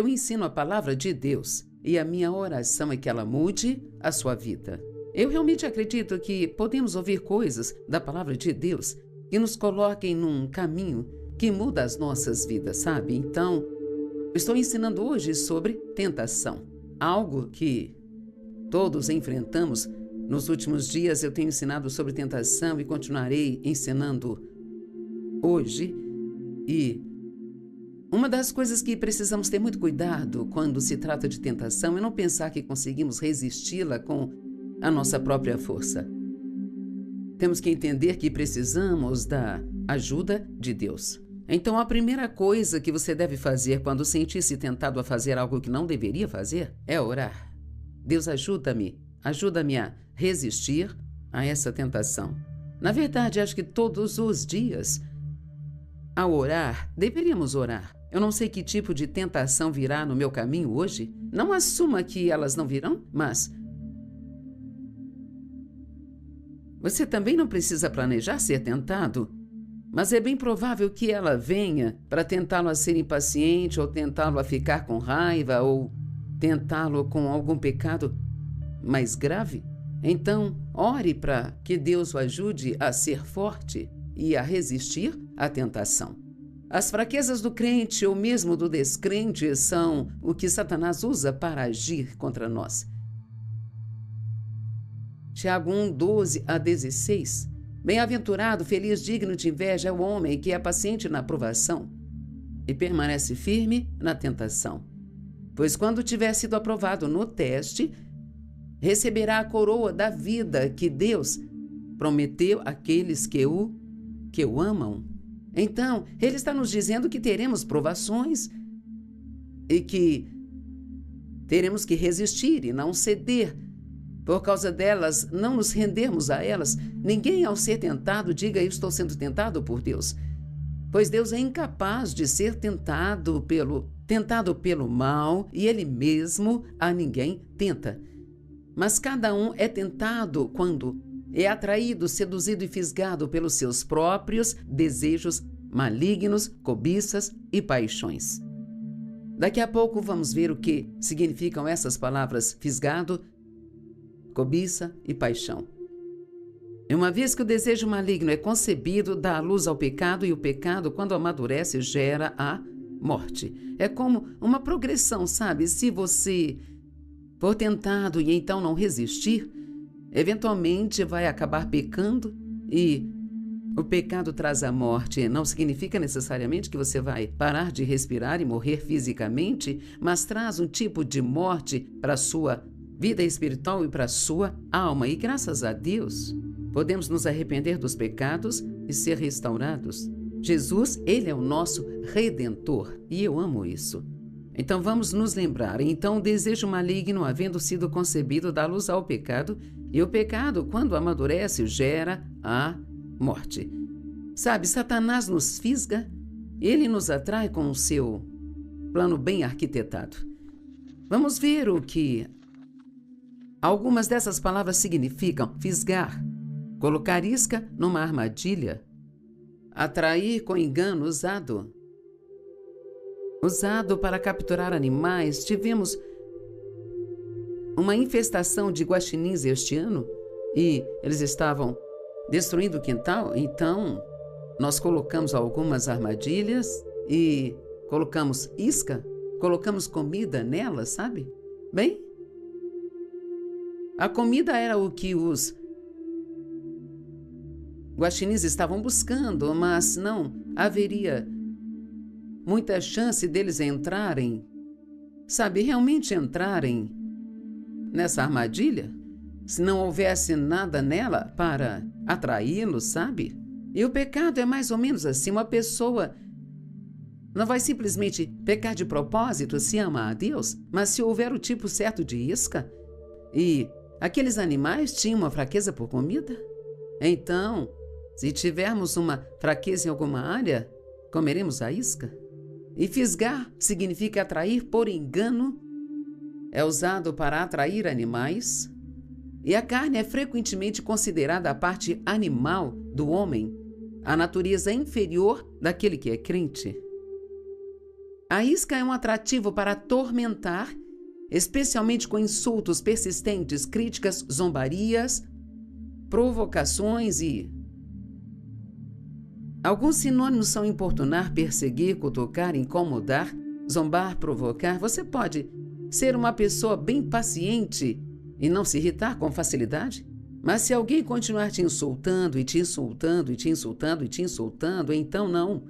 Eu ensino a palavra de Deus e a minha oração é que ela mude a sua vida. Eu realmente acredito que podemos ouvir coisas da palavra de Deus que nos coloquem num caminho que muda as nossas vidas, sabe? Então, eu estou ensinando hoje sobre tentação, algo que todos enfrentamos. Nos últimos dias eu tenho ensinado sobre tentação e continuarei ensinando hoje. E uma das coisas que precisamos ter muito cuidado quando se trata de tentação é não pensar que conseguimos resisti-la com a nossa própria força. Temos que entender que precisamos da ajuda de Deus. Então, a primeira coisa que você deve fazer quando sentir-se tentado a fazer algo que não deveria fazer é orar. Deus, ajuda-me a resistir a essa tentação. Na verdade, acho que todos os dias, ao orar, deveríamos orar. Eu não sei que tipo de tentação virá no meu caminho hoje. Não assuma que elas não virão, mas você também não precisa planejar ser tentado. Mas é bem provável que ela venha para tentá-lo a ser impaciente, ou tentá-lo a ficar com raiva, ou tentá-lo com algum pecado mais grave. Então, ore para que Deus o ajude a ser forte e a resistir à tentação. As fraquezas do crente ou mesmo do descrente são o que Satanás usa para agir contra nós. Tiago 1, 12 a 16. Bem-aventurado, feliz, digno de inveja é o homem que é paciente na provação e permanece firme na tentação. Pois quando tiver sido aprovado no teste, receberá a coroa da vida que Deus prometeu àqueles que o amam. Então, ele está nos dizendo que teremos provações e que teremos que resistir e não ceder. Por causa delas, não nos rendermos a elas. Ninguém, ao ser tentado, diga: eu estou sendo tentado por Deus. Pois Deus é incapaz de ser tentado pelo mal, e Ele mesmo a ninguém tenta. Mas cada um é tentado quando é atraído, seduzido e fisgado pelos seus próprios desejos malignos, cobiças e paixões. Daqui a pouco vamos ver o que significam essas palavras fisgado, cobiça e paixão. E uma vez que o desejo maligno é concebido, dá à luz ao pecado, e o pecado, quando amadurece, gera a morte. É como uma progressão, sabe? Se você for tentado e então não resistir, eventualmente vai acabar pecando, e o pecado traz a morte. Não significa necessariamente que você vai parar de respirar e morrer fisicamente, mas traz um tipo de morte para a sua vida espiritual e para a sua alma. E graças a Deus, podemos nos arrepender dos pecados e ser restaurados. Jesus, Ele é o nosso Redentor, e eu amo isso. Então vamos nos lembrar. Então o desejo maligno, havendo sido concebido, dá luz ao pecado, e o pecado, quando amadurece, gera a morte. Sabe, Satanás nos fisga, ele nos atrai com o seu plano bem arquitetado. Vamos ver o que algumas dessas palavras significam: fisgar, colocar isca numa armadilha, atrair com engano, usado para capturar animais. Tivemos uma infestação de guaxinins este ano e eles estavam destruindo o quintal. Então, nós colocamos algumas armadilhas e colocamos isca, colocamos comida nelas, sabe? Bem, a comida era o que os guaxinins estavam buscando, mas não haveria muita chance deles entrarem, sabe, realmente entrarem nessa armadilha, se não houvesse nada nela para atraí-los, sabe? E o pecado é mais ou menos assim. Uma pessoa não vai simplesmente pecar de propósito se ama a Deus, mas se houver o tipo certo de isca, e aqueles animais tinham uma fraqueza por comida, então, se tivermos uma fraqueza em alguma área, comeremos a isca. E fisgar significa atrair por engano, é usado para atrair animais, e a carne é frequentemente considerada a parte animal do homem, a natureza inferior daquele que é crente. A isca é um atrativo para atormentar, especialmente com insultos persistentes, críticas, zombarias, provocações e... Alguns sinônimos são importunar, perseguir, cutucar, incomodar, zombar, provocar. Você pode ser uma pessoa bem paciente e não se irritar com facilidade? Mas se alguém continuar te insultando e te insultando e te insultando e te insultando, então não.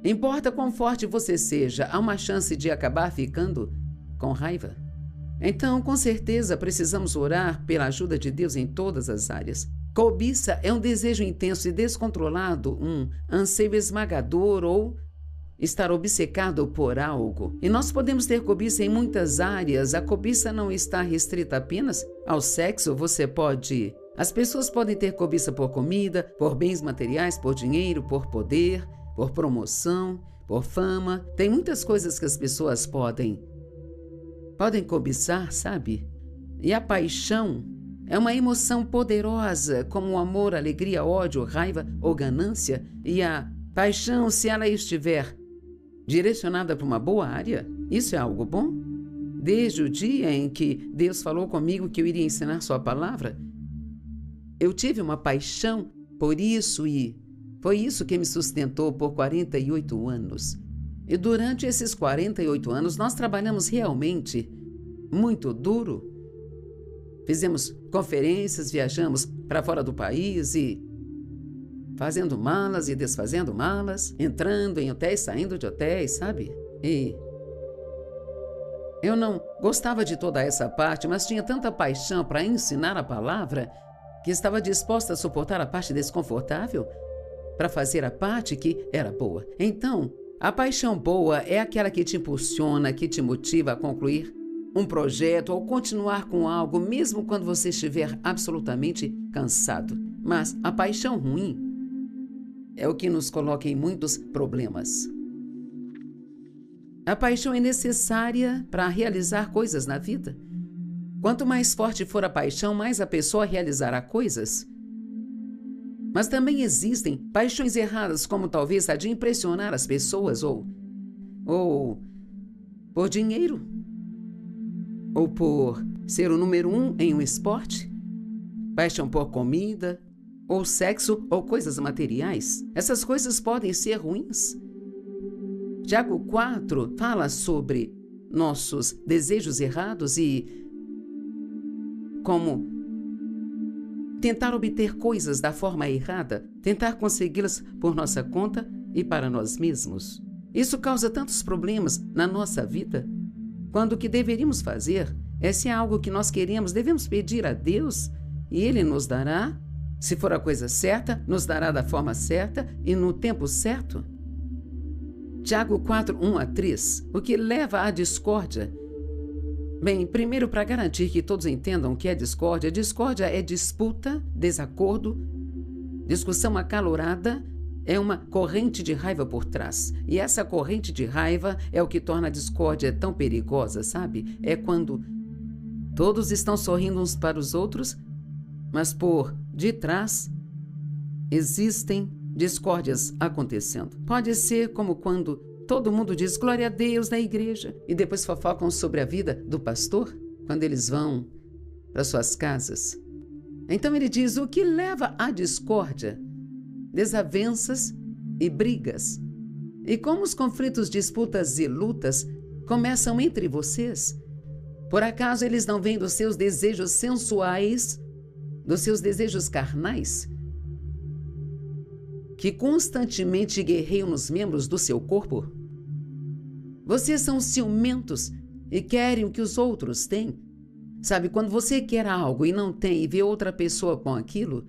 Importa quão forte você seja, há uma chance de acabar ficando com raiva. Então, com certeza, precisamos orar pela ajuda de Deus em todas as áreas. Cobiça é um desejo intenso e descontrolado, um anseio esmagador ou estar obcecado por algo. E nós podemos ter cobiça em muitas áreas. A cobiça não está restrita apenas ao sexo. As pessoas podem ter cobiça por comida, por bens materiais, por dinheiro, por poder, por promoção, por fama. Tem muitas coisas que as pessoas podem cobiçar, sabe? E a paixão é uma emoção poderosa, como o amor, alegria, ódio, raiva ou ganância. E a paixão, se ela estiver direcionada para uma boa área, isso é algo bom. Desde o dia em que Deus falou comigo que eu iria ensinar sua palavra, eu tive uma paixão por isso e foi isso que me sustentou por 48 anos. E durante esses 48 anos, nós trabalhamos realmente muito duro. Fizemos conferências, viajamos para fora do país e fazendo malas e desfazendo malas, entrando em hotéis, saindo de hotéis, sabe? E eu não gostava de toda essa parte, mas tinha tanta paixão para ensinar a palavra que estava disposta a suportar a parte desconfortável para fazer a parte que era boa. Então, a paixão boa é aquela que te impulsiona, que te motiva a concluir um projeto ou continuar com algo, mesmo quando você estiver absolutamente cansado. Mas a paixão ruim é o que nos coloca em muitos problemas. A paixão é necessária para realizar coisas na vida. Quanto mais forte for a paixão, mais a pessoa realizará coisas. Mas também existem paixões erradas, como talvez a de impressionar as pessoas ou por dinheiro, ou por ser o número 1 em um esporte, paixão por comida, ou sexo, ou coisas materiais. Essas coisas podem ser ruins. Tiago 4 fala sobre nossos desejos errados e como tentar obter coisas da forma errada, tentar consegui-las por nossa conta e para nós mesmos. Isso causa tantos problemas na nossa vida, quando o que deveríamos fazer é, se há algo que nós queremos, devemos pedir a Deus e Ele nos dará. Se for a coisa certa, nos dará da forma certa e no tempo certo. Tiago 4, 1-3. O que leva à discórdia? Bem, primeiro, para garantir que todos entendam o que é discórdia. Discórdia é disputa, desacordo, discussão acalorada, é uma corrente de raiva por trás. E essa corrente de raiva é o que torna a discórdia tão perigosa, sabe? É quando todos estão sorrindo uns para os outros, mas por detrás existem discórdias acontecendo. Pode ser como quando todo mundo diz glória a Deus na igreja e depois fofocam sobre a vida do pastor quando eles vão para suas casas. Então ele diz o que leva à discórdia, desavenças e brigas. E como os conflitos, disputas e lutas começam entre vocês? Por acaso eles não vêm dos seus desejos sensuais, dos seus desejos carnais, que constantemente guerreiam nos membros do seu corpo? Vocês são ciumentos e querem o que os outros têm. Sabe, quando você quer algo e não tem e vê outra pessoa com aquilo,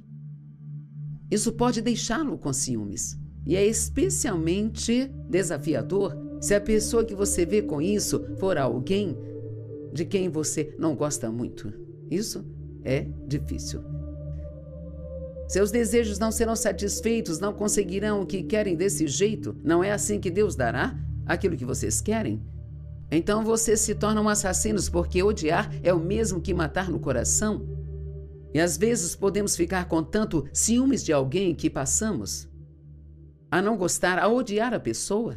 isso pode deixá-lo com ciúmes. E é especialmente desafiador se a pessoa que você vê com isso for alguém de quem você não gosta muito. Isso é difícil. Seus desejos não serão satisfeitos, não conseguirão o que querem desse jeito. Não é assim que Deus dará aquilo que vocês querem? Então vocês se tornam assassinos, porque odiar é o mesmo que matar no coração. E às vezes podemos ficar com tanto ciúmes de alguém que passamos a não gostar, a odiar a pessoa.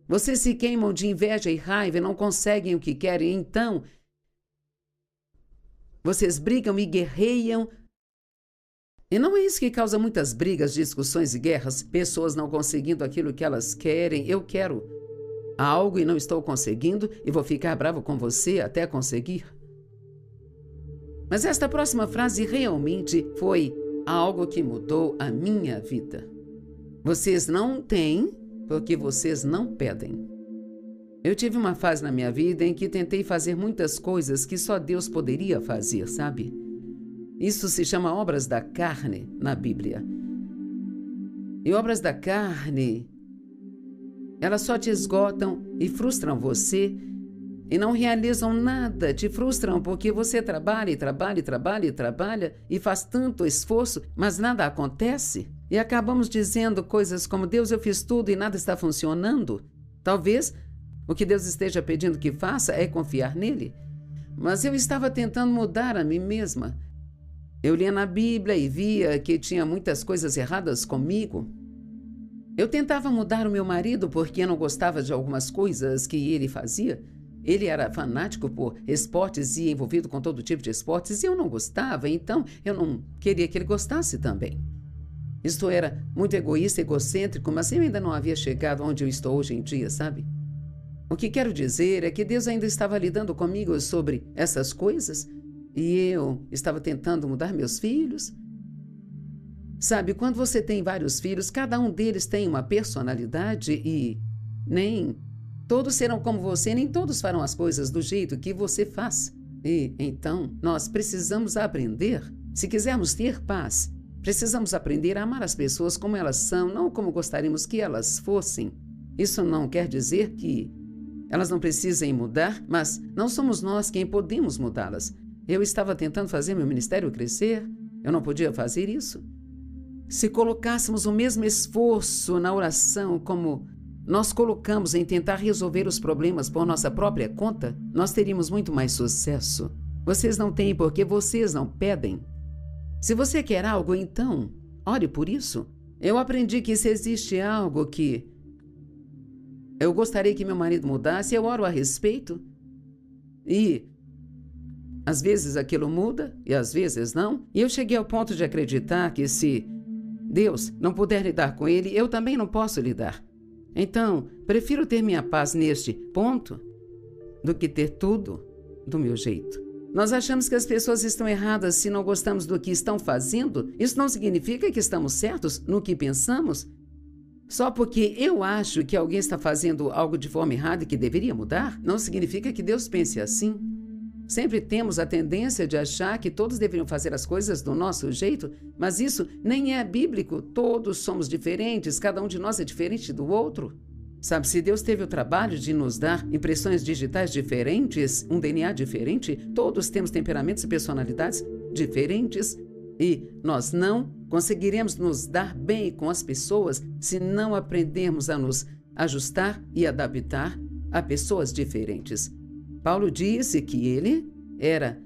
Vocês se queimam de inveja e raiva e não conseguem o que querem, então vocês brigam e guerreiam. E não é isso que causa muitas brigas, discussões e guerras? Pessoas não conseguindo aquilo que elas querem. Eu quero algo e não estou conseguindo e vou ficar bravo com você até conseguir. Mas esta próxima frase realmente foi algo que mudou a minha vida. Vocês não têm porque vocês não pedem. Eu tive uma fase na minha vida em que tentei fazer muitas coisas que só Deus poderia fazer, sabe? Isso se chama obras da carne na Bíblia. E obras da carne, elas só te esgotam e frustram você e não realizam nada, te frustram porque você trabalha e trabalha e trabalha e trabalha e faz tanto esforço, mas nada acontece. E acabamos dizendo coisas como: Deus, eu fiz tudo e nada está funcionando. Talvez o que Deus esteja pedindo que faça é confiar nele. Mas eu estava tentando mudar a mim mesma. Eu lia na Bíblia e via que tinha muitas coisas erradas comigo. Eu tentava mudar o meu marido porque eu não gostava de algumas coisas que ele fazia. Ele era fanático por esportes e envolvido com todo tipo de esportes e eu não gostava, então eu não queria que ele gostasse também. Isto era muito egoísta, egocêntrico, mas eu ainda não havia chegado onde eu estou hoje em dia, sabe? O que quero dizer é que Deus ainda estava lidando comigo sobre essas coisas e eu estava tentando mudar meus filhos. Sabe, quando você tem vários filhos, cada um deles tem uma personalidade e nem todos serão como você, nem todos farão as coisas do jeito que você faz. E então nós precisamos aprender, se quisermos ter paz, precisamos aprender a amar as pessoas como elas são, não como gostaríamos que elas fossem. Isso não quer dizer que elas não precisem mudar, mas não somos nós quem podemos mudá-las. Eu estava tentando fazer meu ministério crescer, eu não podia fazer isso. Se colocássemos o mesmo esforço na oração como nós colocamos em tentar resolver os problemas por nossa própria conta, nós teríamos muito mais sucesso. Vocês não têm porque vocês não pedem. Se você quer algo, então, ore por isso. Eu aprendi que se existe algo que eu gostaria que meu marido mudasse, eu oro a respeito. E às vezes aquilo muda e às vezes não. E eu cheguei ao ponto de acreditar que se Deus não puder lidar com ele, eu também não posso lidar. Então, prefiro ter minha paz neste ponto do que ter tudo do meu jeito. Nós achamos que as pessoas estão erradas se não gostamos do que estão fazendo. Isso não significa que estamos certos no que pensamos. Só porque eu acho que alguém está fazendo algo de forma errada e que deveria mudar, não significa que Deus pense assim. Sempre temos a tendência de achar que todos deveriam fazer as coisas do nosso jeito, mas isso nem é bíblico. Todos somos diferentes, cada um de nós é diferente do outro. Sabe, se Deus teve o trabalho de nos dar impressões digitais diferentes, um DNA diferente, todos temos temperamentos e personalidades diferentes e nós não conseguiremos nos dar bem com as pessoas se não aprendermos a nos ajustar e adaptar a pessoas diferentes. Paulo disse que ele era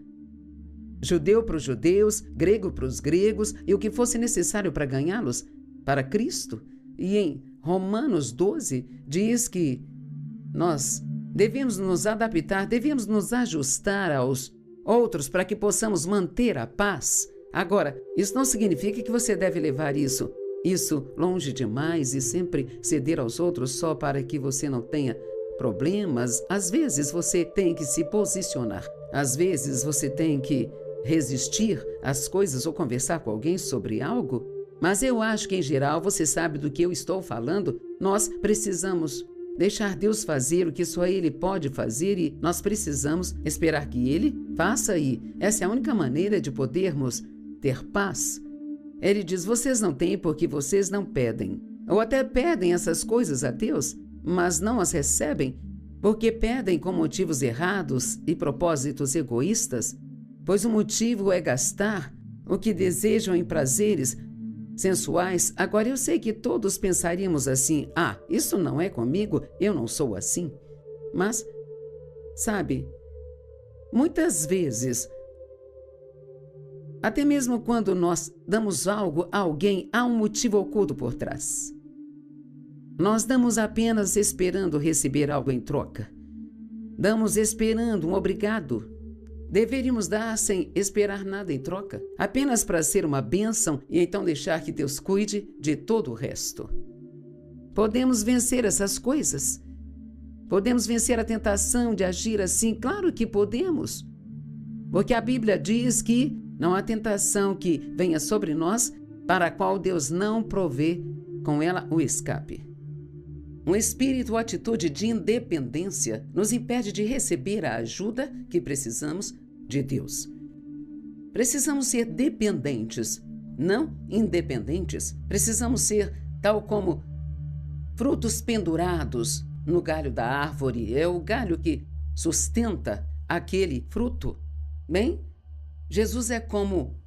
judeu para os judeus, grego para os gregos e o que fosse necessário para ganhá-los para Cristo. E em Romanos 12 diz que nós devemos nos adaptar, devemos nos ajustar aos outros para que possamos manter a paz. Agora, isso não significa que você deve levar isso longe demais e sempre ceder aos outros só para que você não tenha problemas. Às vezes você tem que se posicionar, às vezes você tem que resistir às coisas ou conversar com alguém sobre algo, mas eu acho que em geral você sabe do que eu estou falando. Nós precisamos deixar Deus fazer o que só Ele pode fazer e nós precisamos esperar que Ele faça e essa é a única maneira de podermos ter paz. Ele diz, vocês não têm porque vocês não pedem, ou até pedem essas coisas a Deus, mas não as recebem porque pedem com motivos errados e propósitos egoístas, pois o motivo é gastar o que desejam em prazeres sensuais. Agora eu sei que todos pensaríamos assim, isso não é comigo, eu não sou assim. Mas, sabe, muitas vezes, até mesmo quando nós damos algo a alguém, há um motivo oculto por trás. Nós damos apenas esperando receber algo em troca. Damos esperando um obrigado. Deveríamos dar sem esperar nada em troca, apenas para ser uma bênção e então deixar que Deus cuide de todo o resto. Podemos vencer essas coisas. Podemos vencer a tentação de agir assim? Claro que podemos. Porque a Bíblia diz que não há tentação que venha sobre nós para a qual Deus não provê com ela o escape. Um espírito ou atitude de independência nos impede de receber a ajuda que precisamos de Deus. Precisamos ser dependentes, não independentes. Precisamos ser tal como frutos pendurados no galho da árvore. É o galho que sustenta aquele fruto. Bem, Jesus é como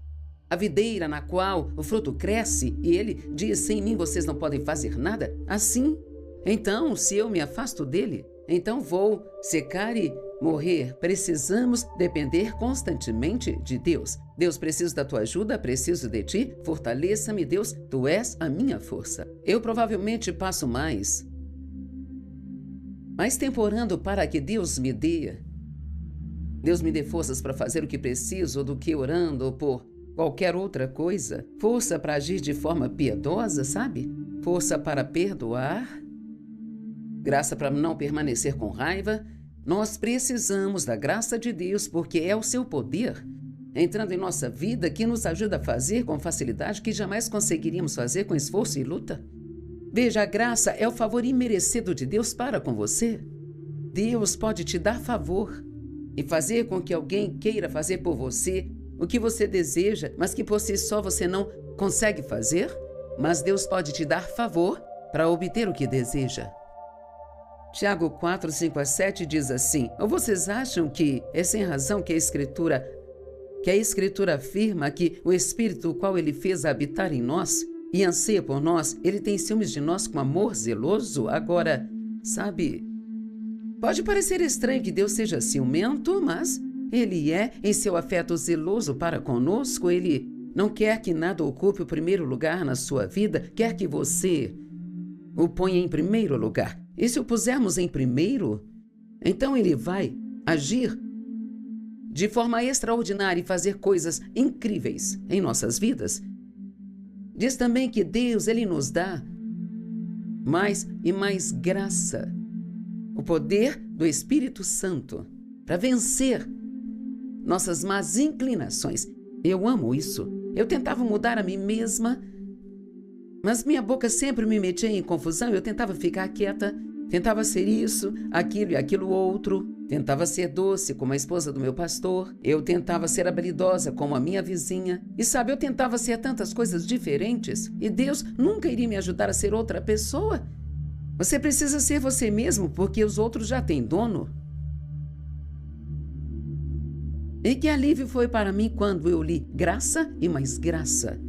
a videira na qual o fruto cresce e ele diz: sem mim vocês não podem fazer nada. Assim, então, se eu me afasto dele, então vou secar e morrer. Precisamos depender constantemente de Deus. Deus, preciso da tua ajuda, preciso de ti. Fortaleça-me, Deus, tu és a minha força. Eu provavelmente passo mais tempo orando para que Deus me dê forças para fazer o que preciso do que orando por qualquer outra coisa. Força para agir de forma piedosa, sabe? Força para perdoar. Graça para não permanecer com raiva. Nós precisamos da graça de Deus porque é o seu poder entrando em nossa vida que nos ajuda a fazer com facilidade que jamais conseguiríamos fazer com esforço e luta. Veja, a graça é o favor imerecido de Deus para com você. Deus pode te dar favor e fazer com que alguém queira fazer por você o que você deseja, mas que por si só você não consegue fazer. Mas Deus pode te dar favor para obter o que deseja. Tiago 4, 5-7 diz assim: ou vocês acham que é sem razão que a Escritura afirma que o Espírito o qual ele fez habitar em nós e anseia por nós, ele tem ciúmes de nós com amor zeloso? Agora, sabe, pode parecer estranho que Deus seja ciumento, mas ele é em seu afeto zeloso para conosco. Ele não quer que nada ocupe o primeiro lugar na sua vida, quer que você o ponha em primeiro lugar. E se o pusermos em primeiro, então ele vai agir de forma extraordinária e fazer coisas incríveis em nossas vidas. Diz também que Deus, ele nos dá mais e mais graça, o poder do Espírito Santo para vencer nossas más inclinações. Eu amo isso. Eu tentava mudar a mim mesma, mas minha boca sempre me metia em confusão. Eu tentava ficar quieta, tentava ser isso, aquilo e aquilo outro. Tentava ser doce como a esposa do meu pastor. Eu tentava ser habilidosa como a minha vizinha. E sabe, eu tentava ser tantas coisas diferentes. E Deus nunca iria me ajudar a ser outra pessoa. Você precisa ser você mesmo, porque os outros já têm dono. E que alívio foi para mim quando eu li graça e mais graça.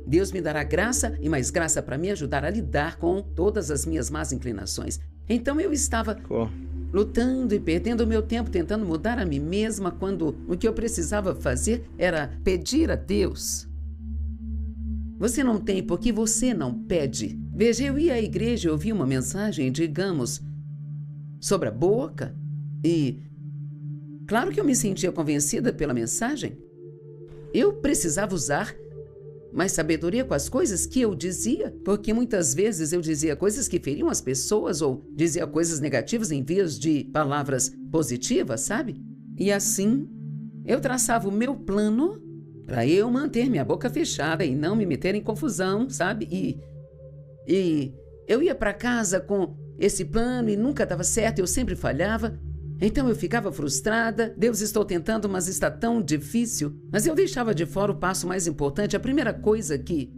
Deus me dará graça e mais graça para me ajudar a lidar com todas as minhas más inclinações. Então eu estava lutando e perdendo o meu tempo tentando mudar a mim mesma quando o que eu precisava fazer era pedir a Deus. Você não tem porque você não pede. Veja, eu ia à igreja e ouvi uma mensagem, digamos, sobre a boca e claro que eu me sentia convencida pela mensagem. Eu precisava usar mais sabedoria com as coisas que eu dizia, porque muitas vezes eu dizia coisas que feriam as pessoas ou dizia coisas negativas em vez de palavras positivas, sabe? E assim, eu traçava o meu plano para eu manter minha boca fechada e não me meter em confusão, sabe? E eu ia para casa com esse plano e nunca dava certo, eu sempre falhava. Então eu ficava frustrada. Deus, estou tentando, mas está tão difícil. Mas eu deixava de fora o passo mais importante. A primeira coisa que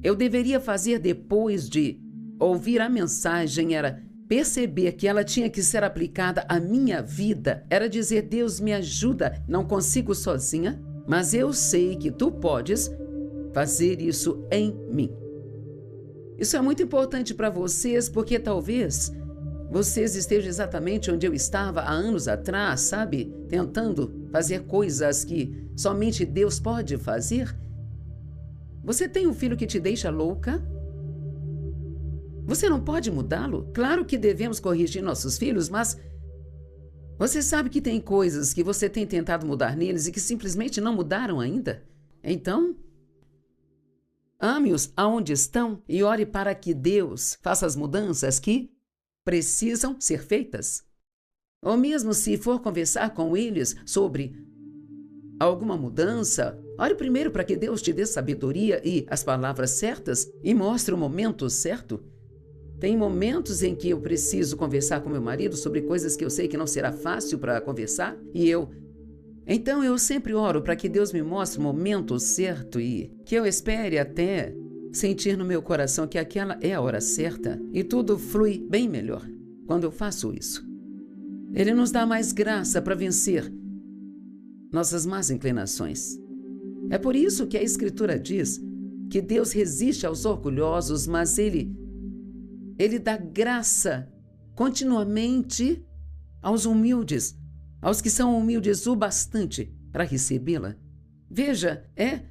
eu deveria fazer depois de ouvir a mensagem era perceber que ela tinha que ser aplicada à minha vida. Era dizer: Deus, me ajuda. Não consigo sozinha, mas eu sei que tu podes fazer isso em mim. Isso é muito importante para vocês, porque talvez vocês estejam exatamente onde eu estava há anos atrás, sabe? Tentando fazer coisas que somente Deus pode fazer. Você tem um filho que te deixa louca? Você não pode mudá-lo? Claro que devemos corrigir nossos filhos, mas você sabe que tem coisas que você tem tentado mudar neles e que simplesmente não mudaram ainda? Então, ame-os aonde estão e ore para que Deus faça as mudanças que precisam ser feitas. Ou mesmo se for conversar com eles sobre alguma mudança, ore primeiro para que Deus te dê sabedoria e as palavras certas e mostre o momento certo. Tem momentos em que eu preciso conversar com meu marido sobre coisas que eu sei que não será fácil para conversar Então eu sempre oro para que Deus me mostre o momento certo e que eu espere até sentir no meu coração que aquela é a hora certa e tudo flui bem melhor quando eu faço isso. Ele nos dá mais graça para vencer nossas más inclinações. É por isso que a Escritura diz que Deus resiste aos orgulhosos, mas Ele dá graça continuamente aos humildes, aos que são humildes o bastante para recebê-la. Veja, é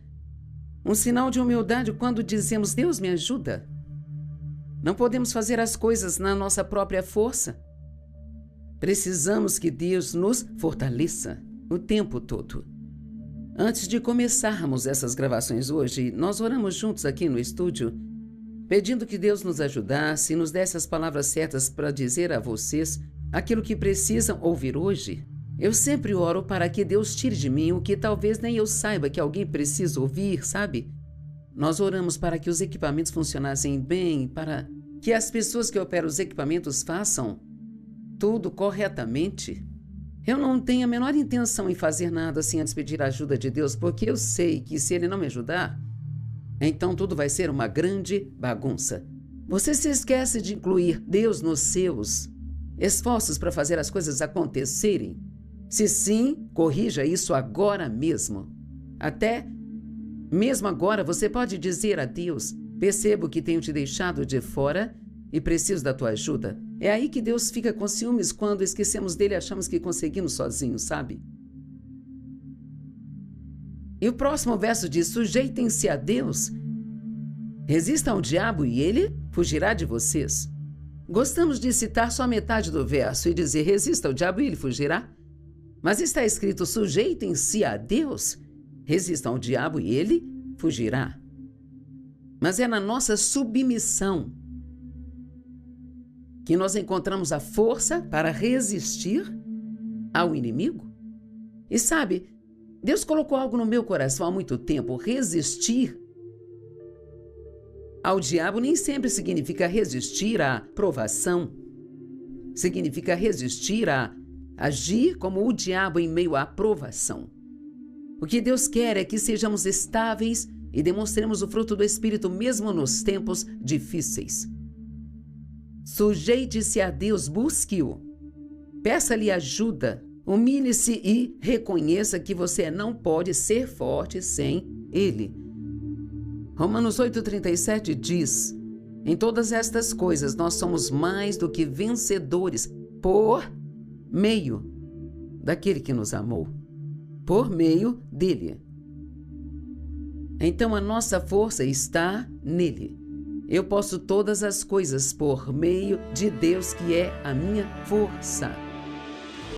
um sinal de humildade quando dizemos: Deus me ajuda. Não podemos fazer as coisas na nossa própria força. Precisamos que Deus nos fortaleça o tempo todo. Antes de começarmos essas gravações hoje, nós oramos juntos aqui no estúdio, pedindo que Deus nos ajudasse e nos desse as palavras certas para dizer a vocês aquilo que precisam ouvir hoje. Eu sempre oro para que Deus tire de mim o que talvez nem eu saiba que alguém precisa ouvir, sabe? Nós oramos para que os equipamentos funcionassem bem, para que as pessoas que operam os equipamentos façam tudo corretamente. Eu não tenho a menor intenção em fazer nada sem antes pedir a ajuda de Deus, porque eu sei que se Ele não me ajudar, então tudo vai ser uma grande bagunça. Você se esquece de incluir Deus nos seus esforços para fazer as coisas acontecerem? Se sim, corrija isso agora mesmo. Até mesmo agora você pode dizer a Deus: percebo que tenho te deixado de fora e preciso da tua ajuda. É aí que Deus fica com ciúmes quando esquecemos dele e achamos que conseguimos sozinhos, sabe? E o próximo verso diz: sujeitem-se a Deus, resistam ao diabo e ele fugirá de vocês. Gostamos de citar só a metade do verso e dizer: resista ao diabo e ele fugirá. Mas está escrito: sujeitem-se a Deus, resistam ao diabo e ele fugirá. Mas é na nossa submissão que nós encontramos a força para resistir ao inimigo. E sabe, Deus colocou algo no meu coração há muito tempo. Resistir ao diabo nem sempre significa resistir à provação. Significa resistir a agir como o diabo em meio à provação. O que Deus quer é que sejamos estáveis e demonstremos o fruto do Espírito mesmo nos tempos difíceis. Sujeite-se a Deus, busque-o. Peça-lhe ajuda, humilhe-se e reconheça que você não pode ser forte sem Ele. Romanos 8,37 diz: em todas estas coisas nós somos mais do que vencedores por meio daquele que nos amou. Por meio dele. Então a nossa força está nele. Eu posso todas as coisas por meio de Deus, que é a minha força.